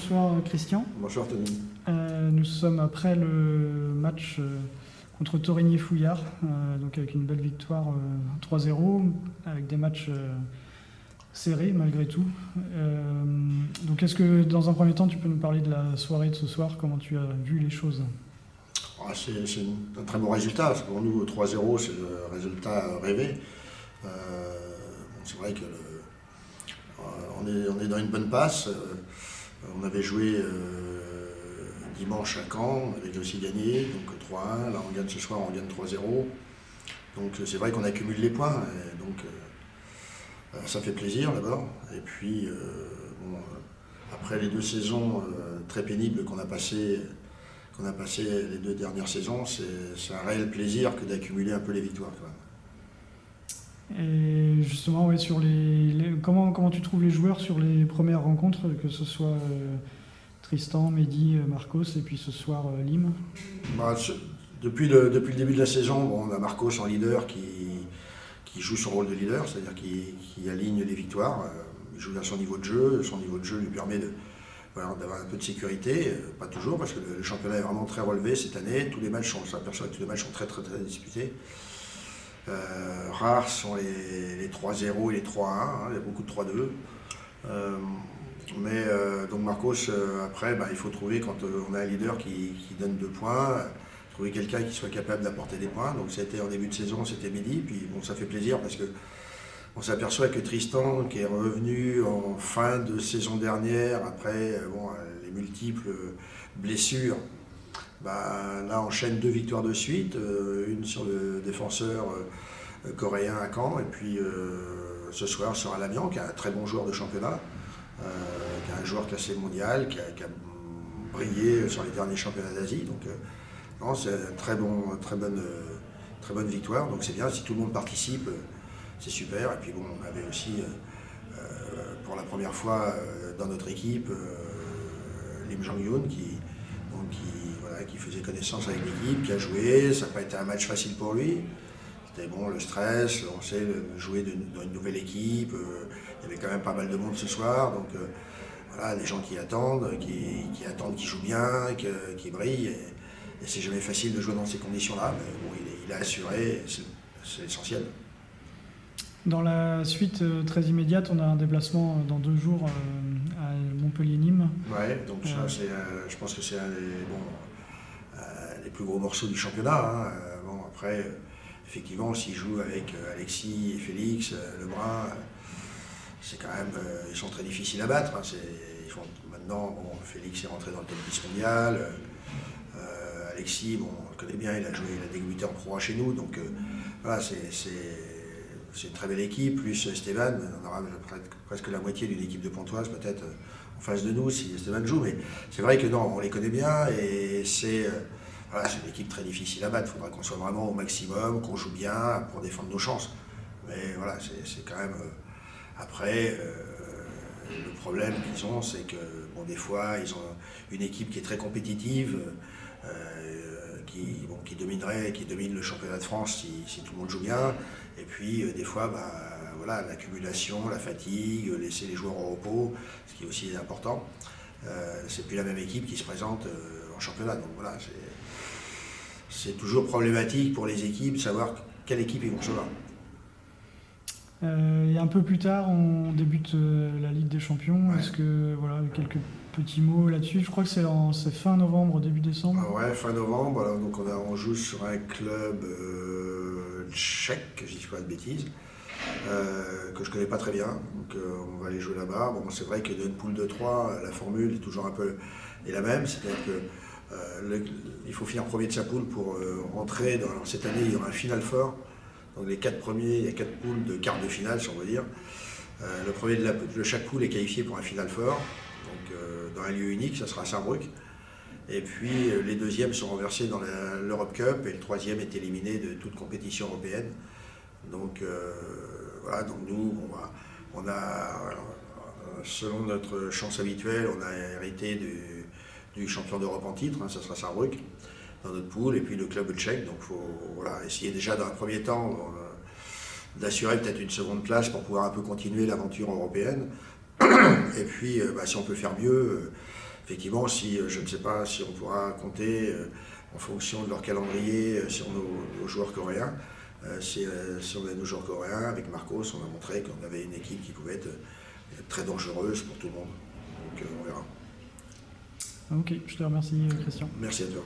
bonsoir Christian. Bonsoir Tony. Nous sommes après le match contre Torigny-Fouillard, donc avec une belle victoire 3-0, avec des matchs serrés malgré tout. Donc est-ce que dans un premier temps tu peux nous parler de la soirée de ce soir, comment tu as vu les choses? C'est un très bon résultat. Pour nous, 3-0, c'est le résultat rêvé. C'est vrai que on est dans une bonne passe. On avait joué dimanche à Caen, on avait aussi gagné, donc 3-1. Là, on gagne ce soir, on gagne 3-0. Donc c'est vrai qu'on accumule les points. Et donc ça fait plaisir d'abord. Et puis, après les 2 saisons très pénibles qu'on a passées les 2 dernières saisons, c'est un réel plaisir que d'accumuler un peu les victoires. Et justement, ouais, sur comment tu trouves les joueurs sur les premières rencontres, que ce soit Tristan, Mehdi, Marcos et puis ce soir Lim? Depuis le début de la saison, on a Marcos en leader qui joue son rôle de leader, c'est-à-dire qui aligne les victoires. Il joue à son niveau de jeu. Son niveau de jeu lui permet d'avoir un peu de sécurité, pas toujours, parce que le championnat est vraiment très relevé cette année. On s'aperçoit que tous les matchs sont très disputés. Rares sont les 3-0 et les 3-1, il y a beaucoup de 3-2. Donc Marcos, après, il faut trouver, quand on a un leader qui donne 2 points, trouver quelqu'un qui soit capable d'apporter des points. Donc ça a été en début de saison, c'était Mehdi, puis ça fait plaisir parce que on s'aperçoit que Tristan, qui est revenu en fin de saison dernière, après les multiples blessures, là enchaîne 2 victoires de suite, une sur le défenseur coréen à Caen, et puis ce soir sur Alamian, qui est un très bon joueur de championnat, qui est un joueur classé mondial, qui a brillé sur les derniers championnats d'Asie. Donc c'est une très bonne victoire, donc c'est bien, si tout le monde participe, c'est super. Et puis on avait aussi, pour la première fois dans notre équipe, Lim Jong-yoon, qui faisait connaissance avec l'équipe, qui a joué. Ça n'a pas été un match facile pour lui. C'était le stress, on sait, jouer dans une nouvelle équipe. Il y avait quand même pas mal de monde ce soir. Donc des gens qui attendent, qui jouent bien, qui brillent. Et c'est jamais facile de jouer dans ces conditions-là. Mais il a assuré, c'est essentiel. Dans la suite très immédiate, on a un déplacement dans 2 jours à Montpellier-Nîmes. Ouais, donc ça, je pense que c'est un des plus gros morceaux du championnat. Après, effectivement, s'ils jouent avec Alexis et Félix, Lebrun, c'est quand même, ils sont très difficiles à battre. Maintenant, Félix est rentré dans le top 10 mondial. Alexis, on le connaît bien, il a débuté en Pro A chez nous. Donc c'est une très belle équipe, plus Esteban, on aura presque la moitié d'une équipe de Pontoise peut-être en face de nous si Esteban joue, mais c'est vrai que on les connaît bien et c'est une équipe très difficile à battre. Il faudra qu'on soit vraiment au maximum, qu'on joue bien pour défendre nos chances. Mais c'est quand même... Après, le problème qu'ils ont, c'est que des fois, ils ont une équipe qui est très compétitive, qui domine le championnat de France si tout le monde joue bien. Et puis des fois, l'accumulation, la fatigue, laisser les joueurs au repos, ce qui est aussi important. C'est plus la même équipe qui se présente en championnat. Donc c'est toujours problématique pour les équipes de savoir quelle équipe ils vont recevoir. Et un peu plus tard, on débute la Ligue des Champions. Ouais. Est-ce que quelques petits mots là-dessus? Je crois que c'est fin novembre, début décembre. Ouais, fin novembre. Alors, donc on joue sur un club tchèque, je dis pas de bêtises, que je connais pas très bien. Donc on va aller jouer là-bas. C'est vrai que dans une poule de 3, la formule est toujours un peu la même. C'est-à-dire que il faut finir premier de sa poule pour rentrer dans cette année. Il y aura un Final Four. Donc les 4 premiers, il y a 4 poules de quart de finale, si on veut dire. Le premier de chaque poule est qualifié pour un Final Four, donc dans un lieu unique, ça sera à Sarrebruck. Et puis les deuxièmes sont renversés dans l'Europe Cup et le troisième est éliminé de toute compétition européenne. Donc donc nous, on a, selon notre chance habituelle, on a hérité du champion d'Europe en titre, ça sera Sarrebruck, dans notre poule, et puis le club tchèque. Donc il faut essayer déjà dans un premier temps d'assurer peut-être une seconde place pour pouvoir un peu continuer l'aventure européenne. Et puis si on peut faire mieux, effectivement, si je ne sais pas si on pourra compter en fonction de leur calendrier sur nos joueurs coréens. Si on a nos joueurs coréens, avec Marcos, on a montré qu'on avait une équipe qui pouvait être très dangereuse pour tout le monde. Donc on verra. Ok, je te remercie Christian. Merci à toi.